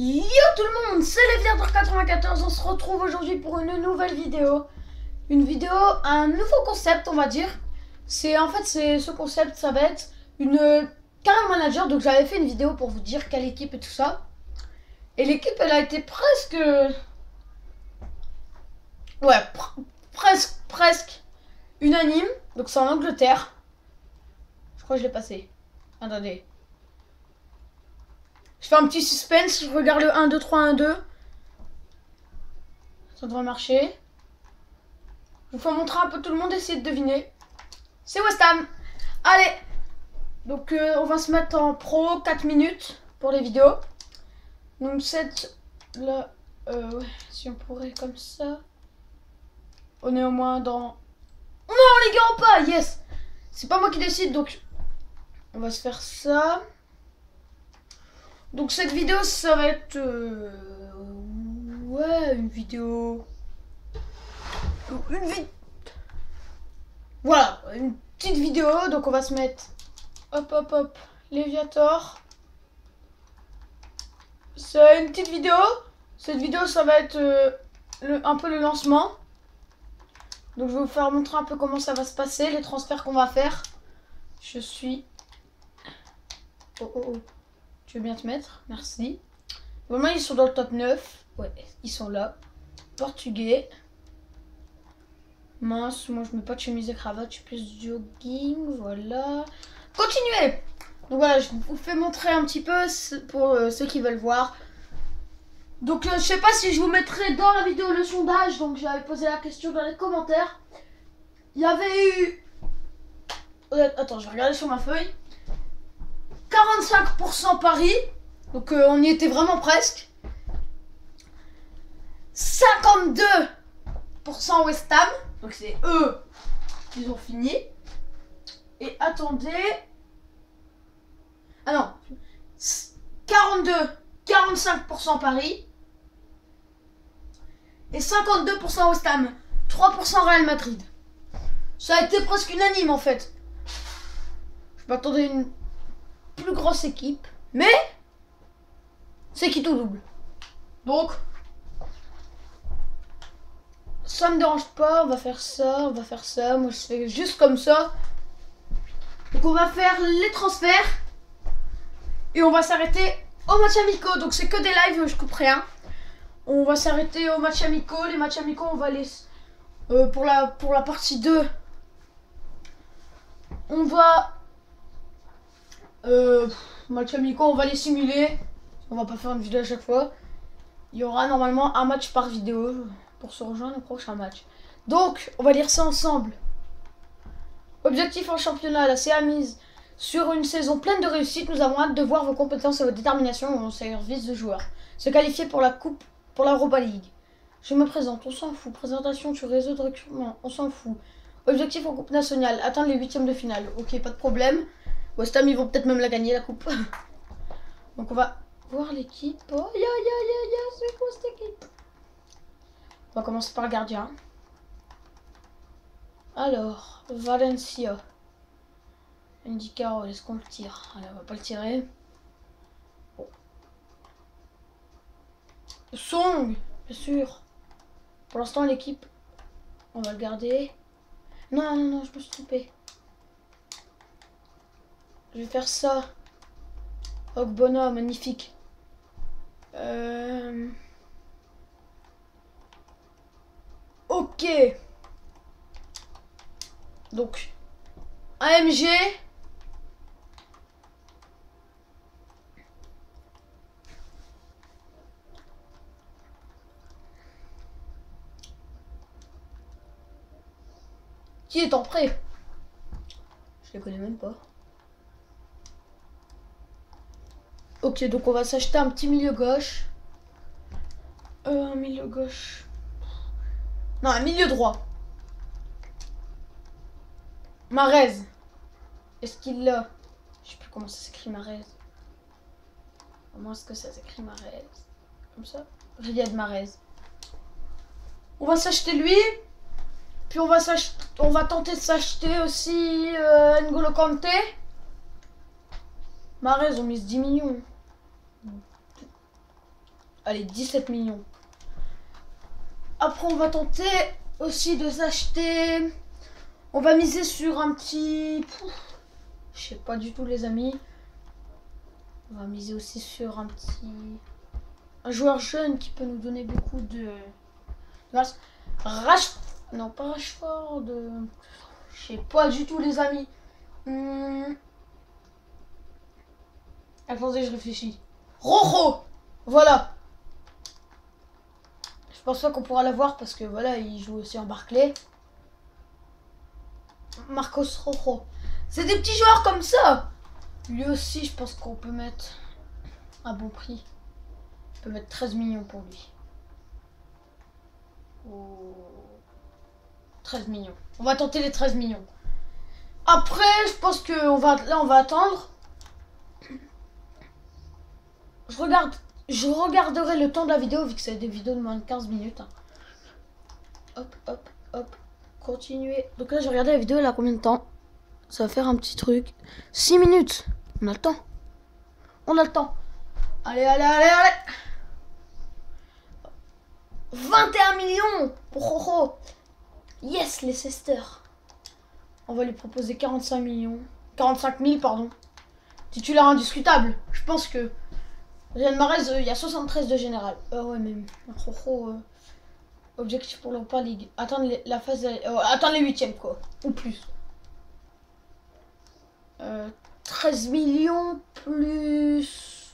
Yo tout le monde, c'est Leviator94, on se retrouve aujourd'hui pour une nouvelle vidéo. Un nouveau concept on va dire. Ce concept, ça va être une carrière manager. Donc j'avais fait une vidéo pour vous dire quelle équipe et tout ça. Et l'équipe elle a été presque... Ouais, presque unanime. Donc c'est en Angleterre. Je crois que je l'ai passé. Attendez. Je fais un petit suspense, je regarde le 1, 2, 3, 1, 2. Ça devrait marcher. Je vous fais montrer un peu tout le monde, essayer de deviner. C'est West Ham. Allez. Donc on va se mettre en pro, 4 minutes pour les vidéos. Donc cette là, ouais, si on pourrait comme ça. On est au moins dans... Oh non, les gars, on pas, yes. C'est pas moi qui décide, donc on va se faire ça. Donc cette vidéo, ça va être... ouais, une vidéo... Voilà, une petite vidéo. Donc on va se mettre... Hop, Leviator. C'est une petite vidéo. Cette vidéo, ça va être un peu le lancement. Donc je vais vous faire montrer un peu comment ça va se passer, les transferts qu'on va faire. Je suis... Oh. Tu veux bien te mettre? Merci. Vraiment, ils sont dans le top 9. Ouais, ils sont là. Portugais. Mince, moi je mets pas de chemise et cravate, je suis plus jogging, voilà. Continuez. Donc voilà, je vous fais montrer un petit peu pour ceux qui veulent voir. Donc je sais pas si je vous mettrai dans la vidéo le sondage, donc j'avais posé la question dans les commentaires. Il y avait eu... Attends, je vais regarder sur ma feuille. 45% Paris, donc on y était vraiment presque. 52% West Ham, donc c'est eux qui ont fini. Et attendez... Ah non, 45% Paris. Et 52% West Ham, 3% Real Madrid. Ça a été presque unanime en fait. Je m'attendais à une plus grosse équipe, mais c'est qui tout double. Donc ça me dérange pas, on va faire ça. Moi je fais juste comme ça. Donc on va faire les transferts et on va s'arrêter aux matchs amicaux. Donc c'est que des lives, je coupe rien. On va s'arrêter aux matchs amicaux. Les matchs amicaux, on va les pour la partie 2. On va match amicaux, on va les simuler. On va pas faire une vidéo à chaque fois. Il y aura normalement un match par vidéo pour se rejoindre au prochain match. Donc, on va lire ça ensemble. Objectif en championnat, la CA mise sur une saison pleine de réussite. Nous avons hâte de voir vos compétences et votre détermination au service de joueurs. Se qualifier pour la coupe, pour l'Europa League. Je me présente, on s'en fout. Présentation sur réseau de recrutement, on s'en fout. Objectif en coupe nationale, atteindre les 8e de finale. Ok, pas de problème. West Ham, ils vont peut-être même la gagner, la coupe. Donc on va voir l'équipe. Oh, c'est quoi cette équipe? On va commencer par le gardien. Alors, Valencia. Andy Carroll, est-ce qu'on le tire? Allez, on va pas le tirer. Bon. Song, bien sûr. Pour l'instant, l'équipe, on va le garder. Non, je me suis trompé. Je vais faire ça. Ogbonna, magnifique. Ok. Donc, AMG. Qui est en prêt? Je les connais même pas. Ok, donc on va s'acheter un petit milieu gauche. Un milieu gauche. Non, un milieu droit. Mahrez. Est-ce qu'il l'a? Je sais plus comment ça s'écrit Mahrez. Comment est-ce que ça s'écrit Mahrez? Comme ça? Riyad Mahrez. On va s'acheter lui. Puis on va tenter de s'acheter aussi N'Golo Kanté. Mahrez, on mise 10 millions. Allez, 17 millions. Après, on va tenter aussi de s'acheter... On va miser sur un petit... Je sais pas du tout, les amis. On va miser aussi sur un petit... Un joueur jeune qui peut nous donner beaucoup de... Non, pas Rashford. Je sais pas du tout, les amis. Attendez, je réfléchis. Rojo. Voilà. Je pense pas qu'on pourra l'avoir parce que voilà, il joue aussi en Barclay. Marcos Rojo. C'est des petits joueurs comme ça. Lui aussi, je pense qu'on peut mettre un bon prix. On peut mettre 13 millions pour lui. Oh. 13 millions. On va tenter les 13 millions. Après, je pense que on va attendre. Je regarderai le temps de la vidéo vu que c'est des vidéos de moins de 15 minutes. Hop, hop, hop. Continuer. Donc là, j'ai regardé la vidéo, elle a combien de temps? Ça va faire un petit truc. 6 minutes. On a le temps. On a le temps. Allez, allez, allez, allez. 21 millions pour Rojo. Yes, les Cesters. On va lui proposer 45 millions. 45 000, pardon. Titulaire indiscutable. Je pense que... Riyad Mahrez, il y a 73 de général. Ouais, mais Rojo... objectif pour l'Europa League. Atteindre la phase... atteindre les 8e, quoi. Ou plus. 13 millions plus...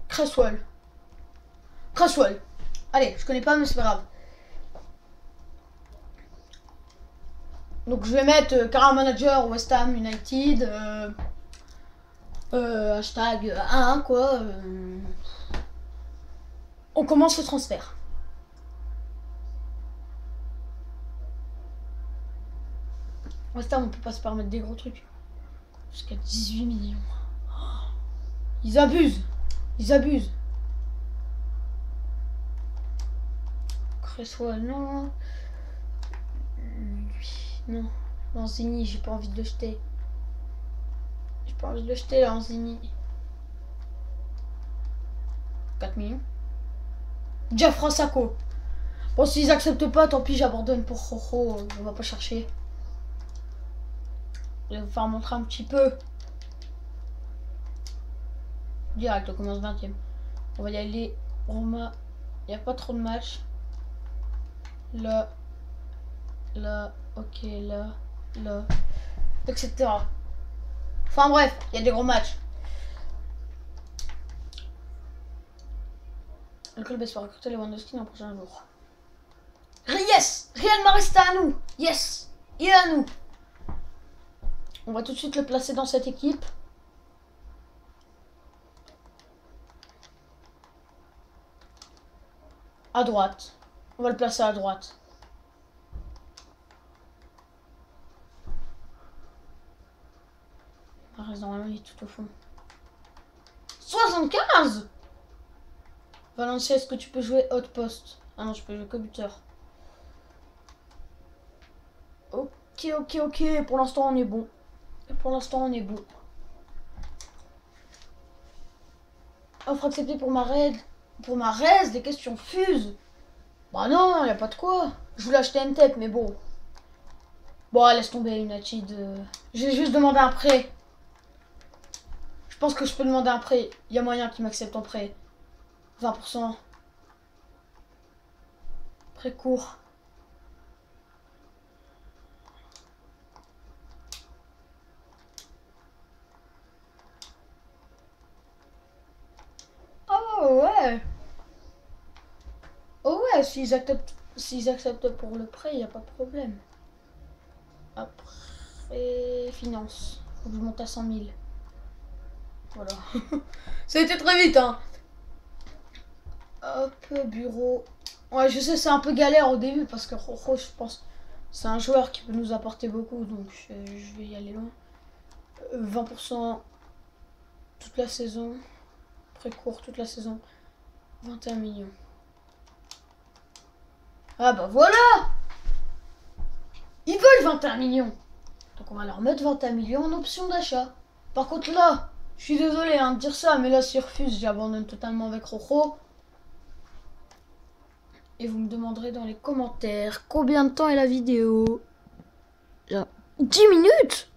Cresswell. Cresswell. Allez, je connais pas, mais c'est pas grave. Donc je vais mettre Career Manager West Ham United. Hashtag 1, quoi. On commence le transfert. West Ham, on peut pas se permettre des gros trucs. Jusqu'à 18 millions. Ils abusent. Ils abusent. Cresswell, non. Non. Lanzini, j'ai pas envie de le jeter. J'ai pas envie de le jeter, Lanzini. 4 millions. Diafra Sakho. Bon, s'ils acceptent pas, tant pis, j'abandonne pour Rojo. On va pas chercher. Je vais vous faire montrer un petit peu. Direct, on commence 20e. On va y aller. Roma. Il n'y a pas trop de matchs. Là. Là. Ok, là. Là. Etc. Enfin bref, il y a des gros matchs. Le club espère recruter Lewandowski dans le prochain jour. Yes! Riyad Mahrez, c'est à nous! Yes! Il est à nous! On va tout de suite le placer dans cette équipe. À droite. On va le placer à droite. Normalement, il est tout au fond. 75! Valencia, est-ce que tu peux jouer haute poste? Ah non, je peux jouer que buteur. Ok, ok, ok. Pour l'instant, on est bon. Pour l'instant, on est bon. Offre acceptée pour Mahrez. Pour Mahrez, les questions fusent. Bah non, y a pas de quoi. Je voulais acheter une tête, mais bon. Bon, laisse tomber, United. J'ai juste demandé un prêt. Je pense que je peux demander un prêt. Il y a moyen qu'il m'accepte en prêt. 20%. Prêt court. Oh ouais. Oh ouais, s'ils acceptent pour le prêt, il n'y a pas de problème. Après, finance. Faut que je monte à 100 000. Voilà. Ça a été très vite, hein. Hop, bureau. Ouais, je sais, c'est un peu galère au début parce que Rojo, je pense, c'est un joueur qui peut nous apporter beaucoup, donc je vais y aller loin. 20% toute la saison. Très court toute la saison. 21 millions. Ah bah voilà! Ils veulent 21 millions. Donc on va leur mettre 21 millions en option d'achat. Par contre là, Je suis désolé hein, de dire ça, mais là, s'il refuse, j'abandonne totalement avec Rojo. Et vous me demanderez dans les commentaires combien de temps est la vidéo. 10 minutes.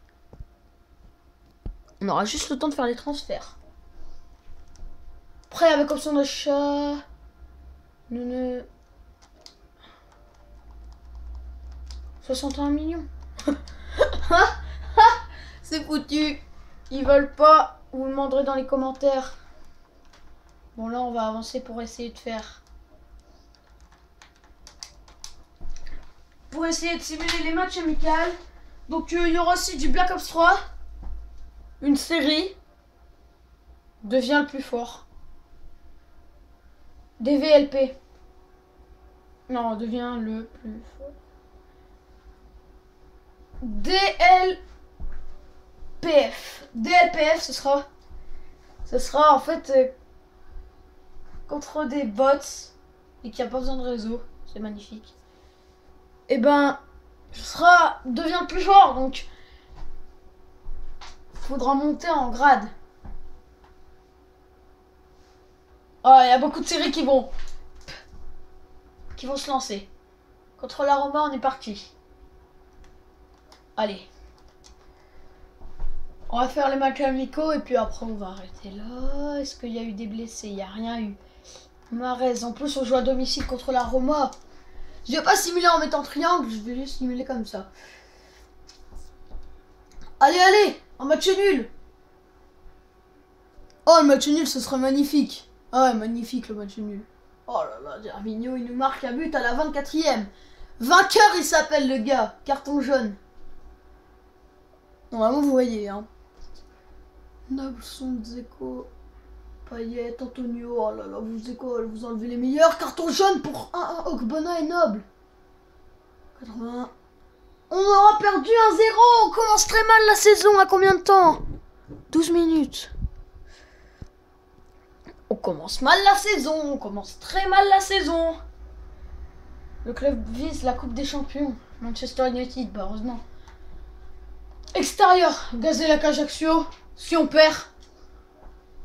On aura juste le temps de faire les transferts. Après, avec option d'achat... 61 millions. C'est foutu. Ils veulent pas. Vous me demanderez dans les commentaires. Bon, là, on va avancer pour essayer de faire... Pour essayer de simuler les matchs amicaux. Donc, il y aura aussi du Black Ops 3. Une série. Devient le plus fort. DVLP. Non, devient le plus fort. DLPF. DLPF, ce sera en fait contre des bots et qu'il n'y a pas besoin de réseau. C'est magnifique. Et ben, devient le plus fort, donc faudra monter en grade. Ah, il y a beaucoup de séries qui vont se lancer. Contre la Roma, on est parti. Allez. On va faire les matchs amicaux et puis après on va arrêter là. Est-ce qu'il y a eu des blessés? Il n'y a rien eu. Marez, en plus on joue à domicile contre la Roma. Je vais pas simuler en mettant triangle, je vais juste simuler comme ça. Allez, allez, un match nul. Oh, le match nul, ce serait magnifique. Ah ouais, magnifique le match nul. Oh là là, Gervinho, il nous marque un but à la 24e. Vainqueur, il s'appelle le gars. Carton jaune. Normalement, vous voyez, hein. Nabelson, Dzeko, Payet, Antonio. Oh là là, vous enlevez les meilleurs. Carton jaune pour 1-1. Ogbonna et Noble. 80. On aura perdu 1-0. On commence très mal la saison. À combien de temps? 12 minutes. On commence mal la saison. On commence très mal la saison. Le club vise la Coupe des Champions. Manchester United, bah heureusement. Extérieur, Gazélec Ajaccio. Si on perd,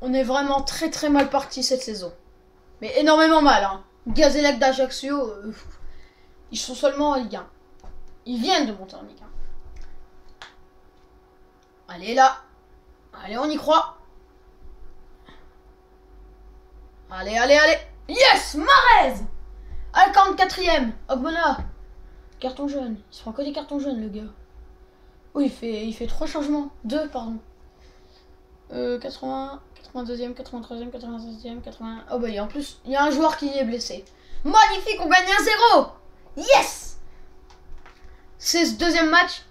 on est vraiment très très mal parti cette saison. Mais énormément mal, hein. Gazélec d'Ajaccio, ils sont seulement en Ligue 1. Ils viennent de monter en Ligue 1. Allez là. Allez, on y croit. Allez, allez, allez. Yes, Marez. À la 44e. Ogbonna. Carton jaune. Il se prend que des cartons jaunes, le gars. Oh, il fait 3 changements. 2, pardon. 80, 82e, 83e, 96e, 80... Oh bah, en plus, il y a un joueur qui est blessé. Magnifique, on gagne 1-0. Yes. C'est ce deuxième match.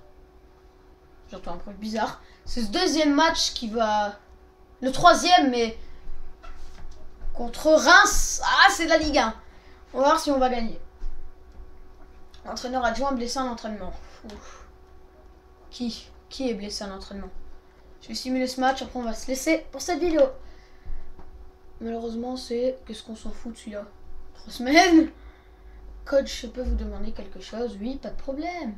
J'entends un bruit bizarre. C'est ce deuxième match qui va... Le troisième, mais... Contre Reims. Ah, c'est de la Ligue 1. On va voir si on va gagner. Entraîneur adjoint blessé à l'entraînement. Qui est blessé à l'entraînement? Je vais simuler ce match, après on va se laisser pour cette vidéo. Malheureusement, c'est... Qu'est-ce qu'on s'en fout de celui-là? 3 semaines. Coach, je peux vous demander quelque chose? Oui, pas de problème.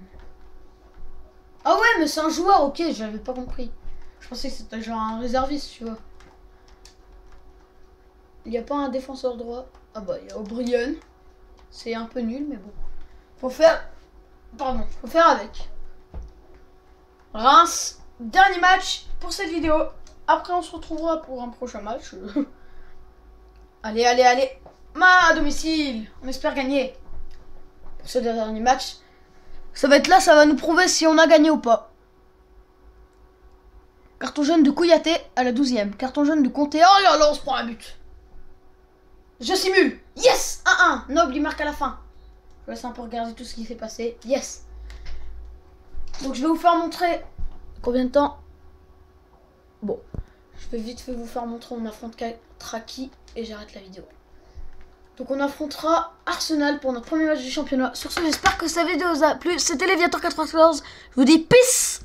Ah ouais, mais c'est un joueur, ok, j'avais pas compris. Je pensais que c'était genre un réserviste, tu vois. Il n'y a pas un défenseur droit. Ah bah, il y a O'Brien. C'est un peu nul, mais bon. Faut faire avec. Reims, dernier match pour cette vidéo. Après, on se retrouvera pour un prochain match. Allez, allez, allez. À domicile. On espère gagner. Pour ce dernier match. Ça va être là, ça va nous prouver si on a gagné ou pas. Carton jaune de Kouyaté à la 12e. Carton jaune de Conté. Oh là là, on se prend un but. Je simule. Yes, 1-1. Noble, il marque à la fin. Je laisse un peu regarder tout ce qui s'est passé. Yes. Donc je vais vous faire montrer combien de temps. Bon, je vais vite fait vous faire montrer. On affronte Traki et j'arrête la vidéo. Donc on affrontera Arsenal pour notre premier match du championnat. Sur ce, j'espère que cette vidéo vous a plu. C'était Léviator 94. Je vous dis peace.